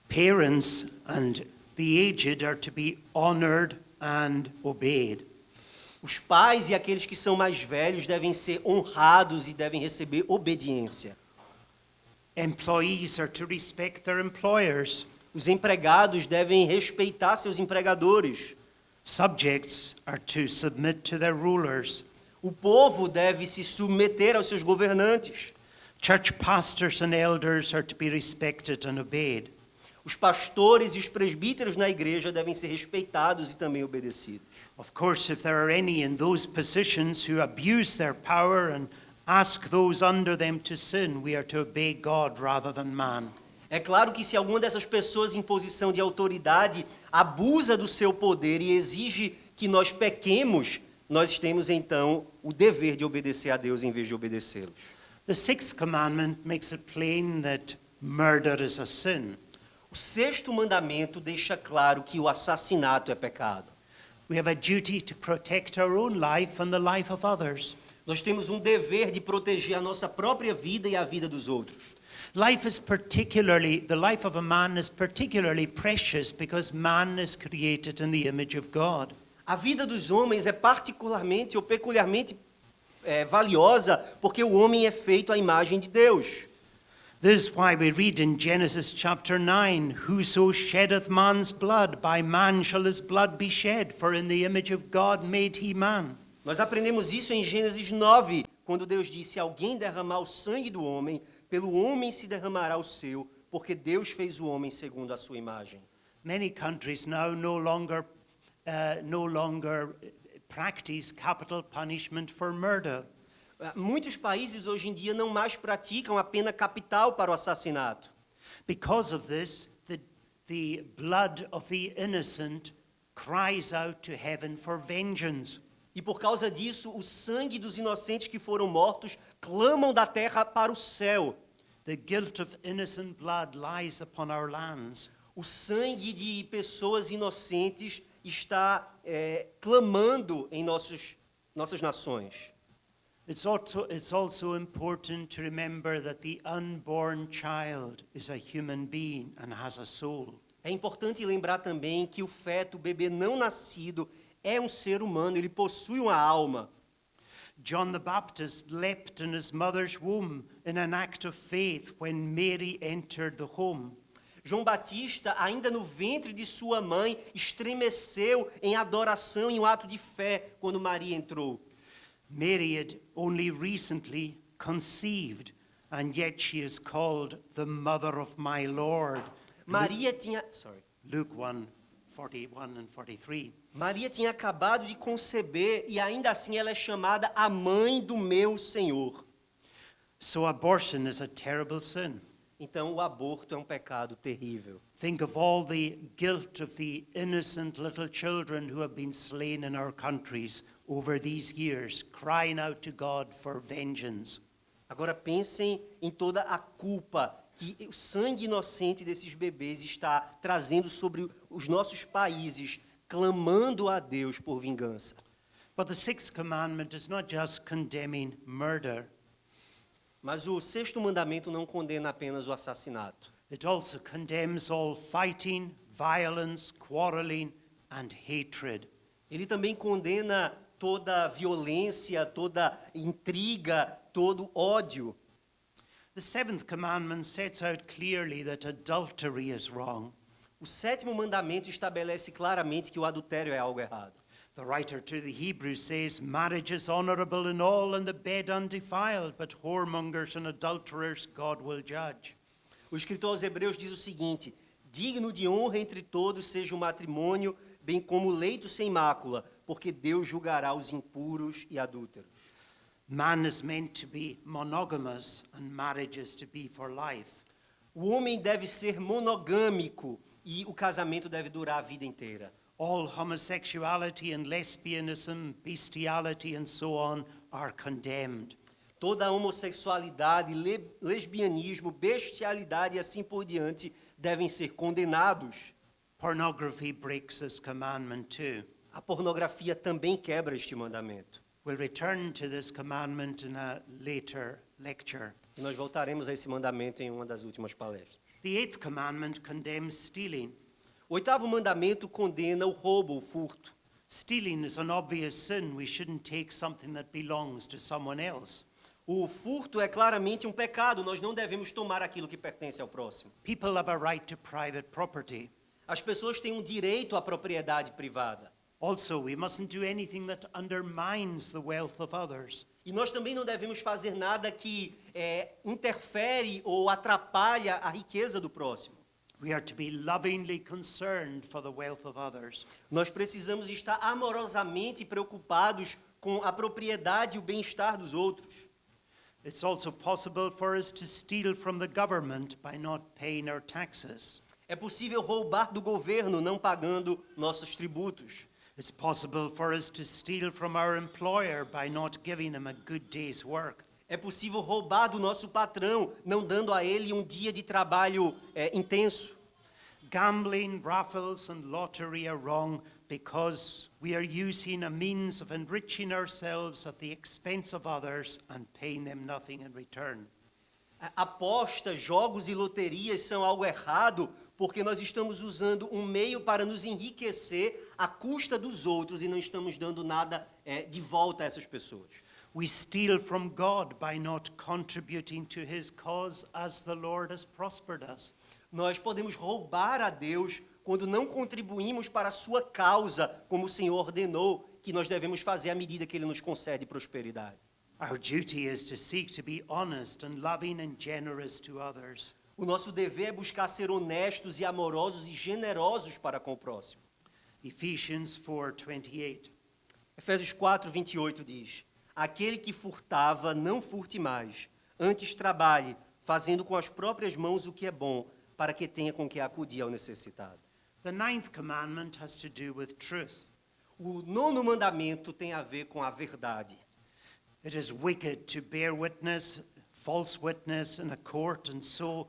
Parents and the aged are to be honored and obeyed. Os pais e aqueles que são mais velhos devem ser honrados e devem receber obediência. Employees are to respect their employers. Os empregados devem respeitar seus empregadores. Subjects are to submit to their rulers. O povo deve se submeter aos seus governantes. Church pastors and elders are to be respected and obeyed. Os pastores e os presbíteros na igreja devem ser respeitados e também obedecidos. Of course, if there are any in those positions who abuse their power and ask those under them to sin, we are to obey God rather than man. É claro que se alguma dessas pessoas em posição de autoridade abusa do seu poder e exige que nós pequemos, nós temos então o dever de obedecer a Deus em vez de obedecê-los. The sixth commandment makes it plain that murder is a sin. O sexto mandamento deixa claro que o assassinato é pecado. We have a duty to protect our own life and the life of others. Nós temos um dever de proteger a nossa própria vida e a vida dos outros. The life of a man is particularly precious because man is created in the image of God. A vida dos homens é particularmente ou peculiarmente valiosa porque o homem é feito à imagem de Deus. This is why we read in Genesis chapter 9, "Whoso sheddeth man's blood, by man shall his blood be shed, for in the image of God made he man." Nós aprendemos isso em Gênesis 9, quando Deus disse: "Se alguém derramar o sangue do homem, pelo homem se derramará o seu, porque Deus fez o homem segundo a sua imagem." Many countries now no longer practice capital punishment for murder. Muitos países hoje em dia não mais praticam a pena capital para o assassinato. Because of this, the blood of the innocent cries out to heaven for vengeance. E por causa disso, o sangue dos inocentes que foram mortos clamam da terra para o céu. The guilt of innocent blood lies upon our lands. O sangue de pessoas inocentes está clamando em nossas nações. It's also important to remember that the unborn child is a human being and has a soul. É importante lembrar também que o feto, o bebê não nascido, é um ser humano, ele possui uma alma. John the Baptist leapt in his mother's womb in an act of faith when Mary entered the home. João Batista, ainda no ventre de sua mãe, estremeceu em adoração, em um ato de fé, quando Maria entrou. Mary had only recently conceived, and yet she is called the mother of my Lord. Luke 1:41 and 43. Maria tinha acabado de conceber e ainda assim ela é chamada a mãe do meu Senhor. So abortion is a terrible sin. Então o aborto é um pecado terrível. Think of all the guilt of the innocent little children who have been slain in our countries over these years, crying out to God for vengeance. Agora pensem em toda a culpa que o sangue inocente desses bebês está trazendo sobre os nossos países, clamando a Deus por vingança. But the sixth commandment is not just condemning murder. Mas o sexto mandamento não condena apenas o assassinato. It also condemns all fighting, violence, quarreling and hatred. Ele também condena toda violência, toda intriga, todo ódio. The seventh commandment sets out clearly that adultery is wrong. O sétimo mandamento estabelece claramente que o adultério é algo errado. The writer to the Hebrews says, "Marriage is honorable in all, and the bed undefiled, but whoremongers and adulterers God will judge." O escritor aos Hebreus diz o seguinte: digno de honra entre todos seja o matrimônio, bem como o leito sem mácula, porque Deus julgará os impuros e adúlteros. Man is meant to be monogamous, and marriage is to be for life. O homem deve ser monogâmico e o casamento deve durar a vida inteira. All homosexuality and lesbianism, bestiality and so on are condemned. Toda a homossexualidade, lesbianismo, bestialidade e assim por diante devem ser condenados. Pornography breaks this commandment too. A pornografia também quebra este mandamento. We'll return to this commandment in a later lecture. E nós voltaremos a esse mandamento em uma das últimas palestras. The eighth commandment condemns stealing. O oitavo mandamento condena o roubo, o furto. Stealing is an obvious sin. We shouldn't take something that belongs to someone else. O furto é claramente um pecado. Nós não devemos tomar aquilo que pertence ao próximo. People have a right to private property. As pessoas têm um direito à propriedade privada. Also, we mustn't do anything that undermines the wealth of others. E nós também não devemos fazer nada que interfere ou atrapalha a riqueza do próximo. We are to be lovingly concerned for the wealth of others. Nós precisamos estar amorosamente preocupados com a propriedade e o bem-estar dos outros. It's also possible for us to steal from the government by not paying our taxes. É possível roubar do governo não pagando nossos tributos. It's possible for us to steal from our employer by not giving him a good day's work. É possível roubar do nosso patrão, não dando a ele um dia de trabalho intenso. Gambling, raffles, and lottery are wrong because we are using a means of enriching ourselves at the expense of others and paying them nothing in return. Apostas, jogos e loterias são algo errado porque nós estamos usando um meio para nos enriquecer à custa dos outros e não estamos dando nada de volta a essas pessoas. We steal from God by not contributing to his cause as the Lord has prospered us. Nós podemos roubar a Deus quando não contribuímos para a sua causa, como o Senhor ordenou que nós devemos fazer à medida que Ele nos concede prosperidade. Our duty is to seek to be honest and loving and generous to others. O nosso dever é buscar ser honestos e amorosos e generosos para com o próximo. Ephesians 4:28. Efésios 4:28 diz: Aquele que furtava, não furte mais, antes trabalhe, fazendo com as próprias mãos o que é bom, para que tenha com que acudir ao necessitado. The ninth commandment has to do with truth. O 9º mandamento tem a ver com a verdade. It is wicked to bear witness, false witness in a court, and so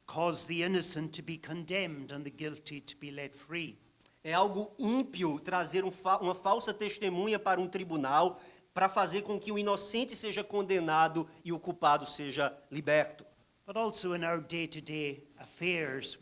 cause the innocent to be condemned and the guilty to be let free. É algo ímpio trazer uma falsa testemunha para um tribunal para fazer com que o inocente seja condenado e o culpado seja liberto. But also in our day-to-day affairs,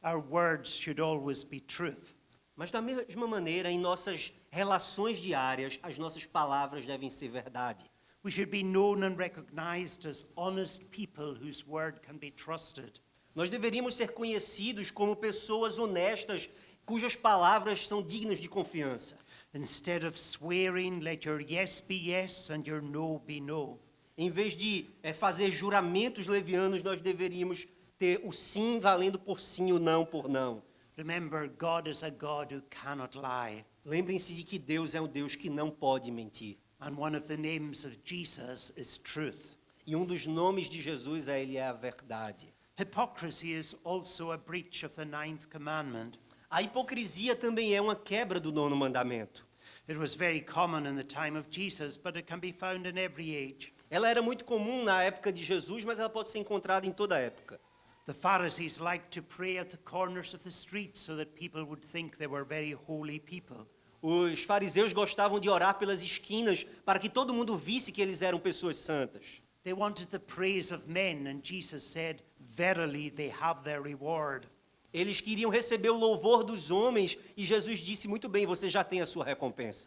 our words should always be truth. Mas da mesma maneira, em nossas relações diárias, as nossas palavras devem ser verdade. We should be known and recognized as honest people whose word can be trusted. Nós deveríamos ser conhecidos como pessoas honestas, cujas palavras são dignas de confiança. Instead of swearing, let your yes be yes and your no be no. Em vez de fazer juramentos levianos, nós deveríamos ter o sim valendo por sim, o não por não. Remember, God is a God who cannot lie. Lembrem-se de que Deus é um Deus que não pode mentir. And one of the names of Jesus is truth. E um dos nomes de Jesus ele é a verdade. Hypocrisy is also a breach of the ninth commandment. A hipocrisia também é uma quebra do 9º mandamento. It was very common in the time of Jesus, but it can be found in every age. Ela era muito comum na época de Jesus, mas ela pode ser encontrada em toda a época. The Pharisees liked to pray at the corners of the streets so that people would think they were very holy people. Os fariseus gostavam de orar pelas esquinas para que todo mundo visse que eles eram pessoas santas. They wanted the praise of men, and Jesus said, "Verily they have their reward." Eles queriam receber o louvor dos homens e Jesus disse, muito bem, você já tem a sua recompensa.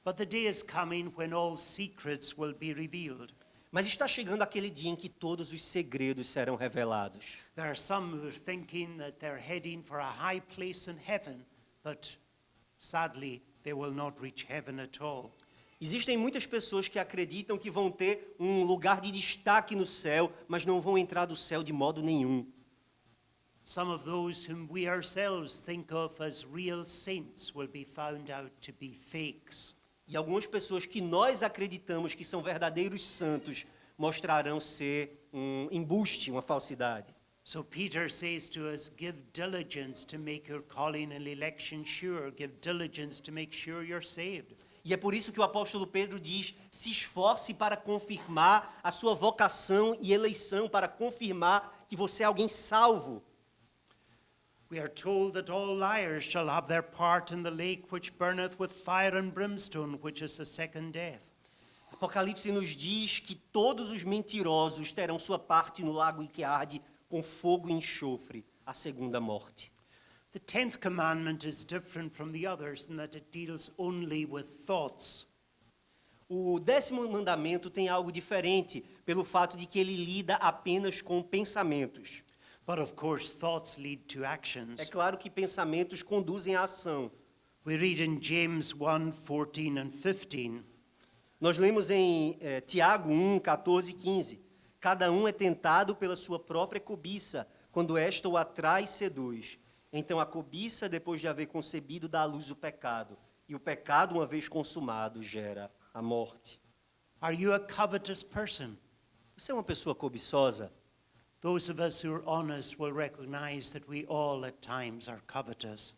But the day is coming when all secrets will be revealed. Mas está chegando aquele dia em que todos os segredos serão revelados. There are some who are thinking that they're heading for a high place in heaven, but sadly, they will not reach heaven at all. Existem muitas pessoas que acreditam que vão ter um lugar de destaque no céu, mas não vão entrar do céu de modo nenhum. Some of those whom we ourselves think of as real saints will be found out to be fakes. E algumas pessoas que nós acreditamos que são verdadeiros santos mostrarão ser um embuste, uma falsidade. So Peter says to us, give diligence to make your calling and election sure. Give diligence to make sure you're saved. E é por isso que o apóstolo Pedro diz, se esforce para confirmar a sua vocação e eleição, para confirmar que você é alguém salvo. We are told that all liars shall have their part in the lake which burneth with fire and brimstone, which is the second death. Apocalipse nos diz que todos os mentirosos terão sua parte no lago em que arde com fogo e enxofre, a segunda morte. The 10th commandment is different from the others in that it deals only with thoughts. O 10º mandamento tem algo diferente, pelo fato de que ele lida apenas com pensamentos. But of course, thoughts lead to actions. É claro que pensamentos conduzem à ação. We read in James 1:14 and 15. Nós lemos em Tiago 1, 14 e 15. Cada um é tentado pela sua própria cobiça, quando esta o atrai e seduz. Então a cobiça, depois de haver concebido, dá à luz o pecado. E o pecado, uma vez consumado, gera a morte. Are you a covetous person? Você é uma pessoa cobiçosa? Those of us who are honest will recognize that we all at times are covetous.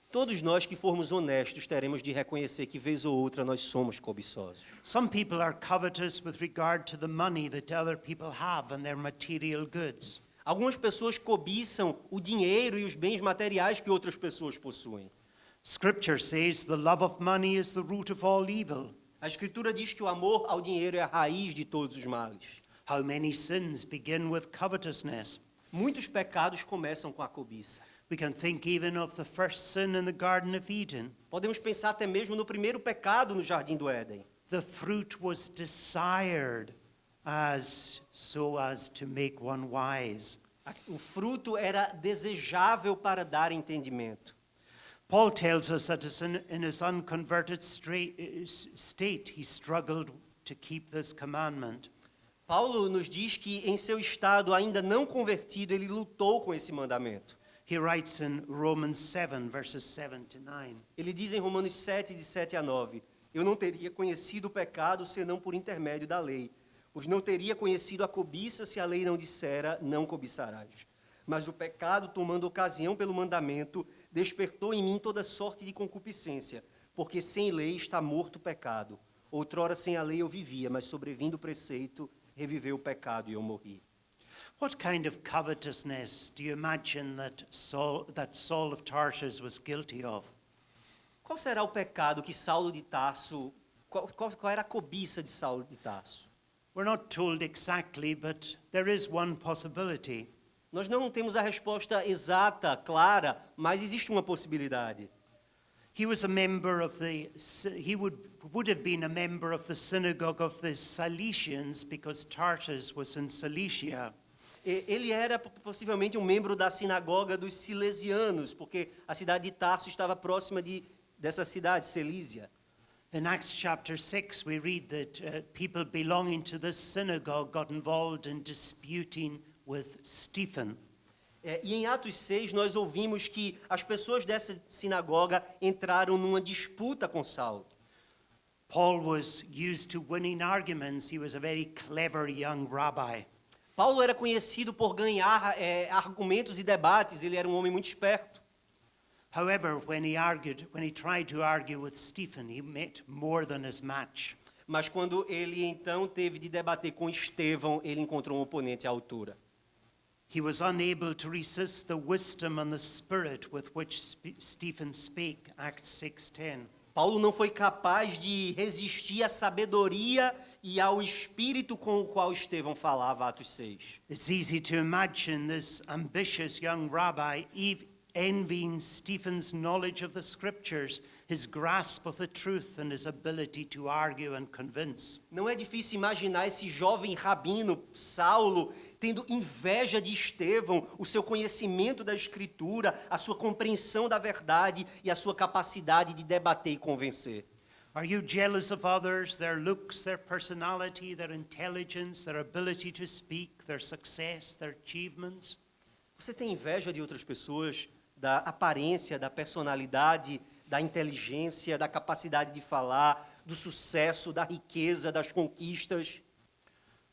Todos nós que formos honestos teremos de reconhecer que, vez ou outra, nós somos cobiçosos. Some people are covetous with regard to the money that other people have and their material goods. Algumas pessoas cobiçam o dinheiro e os bens materiais que outras pessoas possuem. Scripture says the love of money is the root of all evil. A Escritura diz que o amor ao dinheiro é a raiz de todos os males. How many sins begin with covetousness? Muitos pecados começam com a cobiça. We can think even of the first sin in the Garden of Eden. Podemos pensar até mesmo no primeiro pecado no Jardim do Éden. The fruit was desired so as to make one wise. O fruto era desejável para dar entendimento. Paul tells us that in his unconverted state, he struggled to keep this commandment. Paulo nos diz que em seu estado ainda não convertido, ele lutou com esse mandamento. He writes in Romans 7, verses 7 to 9. Ele diz em Romanos 7, de 7 a 9, eu não teria conhecido o pecado senão por intermédio da lei, pois não teria conhecido a cobiça se a lei não dissera, não cobiçarás. Mas o pecado, tomando ocasião pelo mandamento, despertou em mim toda sorte de concupiscência, porque sem lei está morto o pecado. Outrora sem a lei eu vivia, mas sobrevindo o preceito, reviveu o pecado e eu morri. What kind of covetousness do you imagine that Saul of Tarsus was guilty of? Qual será o pecado que Saulo de Tarso, qual era a cobiça de Saulo de Tarso? We're not told exactly, but there is one possibility. Nós não temos a resposta exata, clara, mas existe uma possibilidade. He was a member of he would have been a member of the synagogue of the Cilicians because Tarsus was in Cilicia. Ele era possivelmente um membro da sinagoga dos Silesianos, porque a cidade de Tarso estava próxima dessa cidade, Cilícia. In Acts chapter 6, we read that people belonging to this synagogue got involved in disputing with Stephen. E em Atos 6, nós ouvimos que as pessoas dessa sinagoga entraram numa disputa com Saulo. Paul was used to winning arguments. He was a very clever young rabbi. Paulo era conhecido por ganhar argumentos e debates, ele era um homem muito esperto. However, when he tried to argue with Stephen, he met more than his match. Mas quando ele então teve de debater com Estevão, ele encontrou um oponente à altura. He was unable to resist the wisdom and the spirit with which Stephen spake, Acts 6:10. Paulo não foi capaz de resistir à sabedoria e ao espírito com o qual Estevão falava, Atos 6. It's easy to imagine this ambitious young rabbi envying Stephen's knowledge of the scriptures, his grasp of the truth and his ability to argue and convince. Não é difícil imaginar esse jovem rabino, Saulo, tendo inveja de Estevão, o seu conhecimento da Escritura, a sua compreensão da verdade e a sua capacidade de debater e convencer. Are you jealous of others, their looks, their personality, their intelligence, their ability to speak, their success, their achievements? Você tem inveja de outras pessoas, da aparência, da personalidade, da inteligência, da capacidade de falar, do sucesso, da riqueza, das conquistas?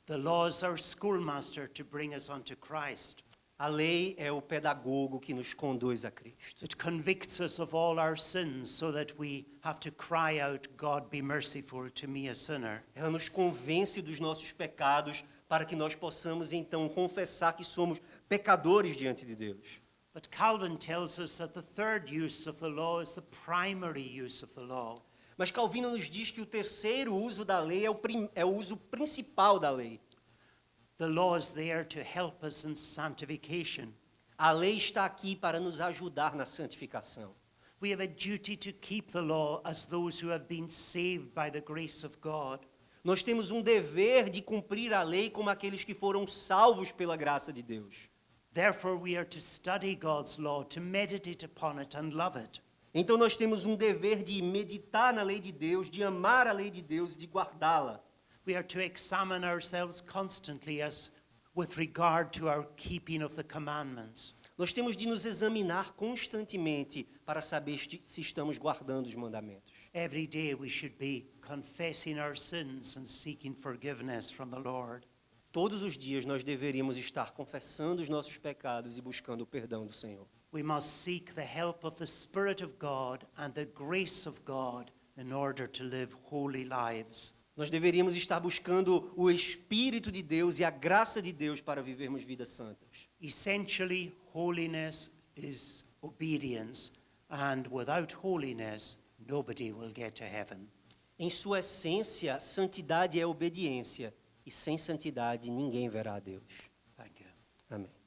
The law is our schoolmaster to bring us unto Christ. A lei é o pedagogo que nos conduz a Cristo. It convicts us of all our sins so that we have to cry out, God be merciful to me, a sinner. Ela nos convence dos nossos pecados para que nós possamos então confessar que somos pecadores diante de Deus. But Calvin tells us that the third use of the law is the primary use of the law. Mas Calvino nos diz que o terceiro uso da lei é o uso principal da lei. The law is there to help us in sanctification. A lei está aqui para nos ajudar na santificação. We have a duty to keep the law as those who have been saved by the grace of God. Nós temos um dever de cumprir a lei como aqueles que foram salvos pela graça de Deus. Therefore we are to study God's law, to meditate upon it and love it. Então nós temos um dever de meditar na lei de Deus, de amar a lei de Deus e de guardá-la. We are to examine ourselves constantly with regard to our keeping of the commandments. Nós temos de nos examinar constantemente para saber se estamos guardando os mandamentos. Every day we should be confessing our sins and seeking forgiveness from the Lord. Todos os dias nós deveríamos estar confessando os nossos pecados e buscando o perdão do Senhor. We must seek the help of the Spirit of God and the grace of God in order to live holy lives. Nós deveríamos estar buscando o Espírito de Deus e a graça de Deus para vivermos vidas santas. Essentially, holiness is obedience, and without holiness, nobody will get to heaven. Em sua essência, santidade é obediência, e sem santidade ninguém verá a Deus. Thank you. Amém.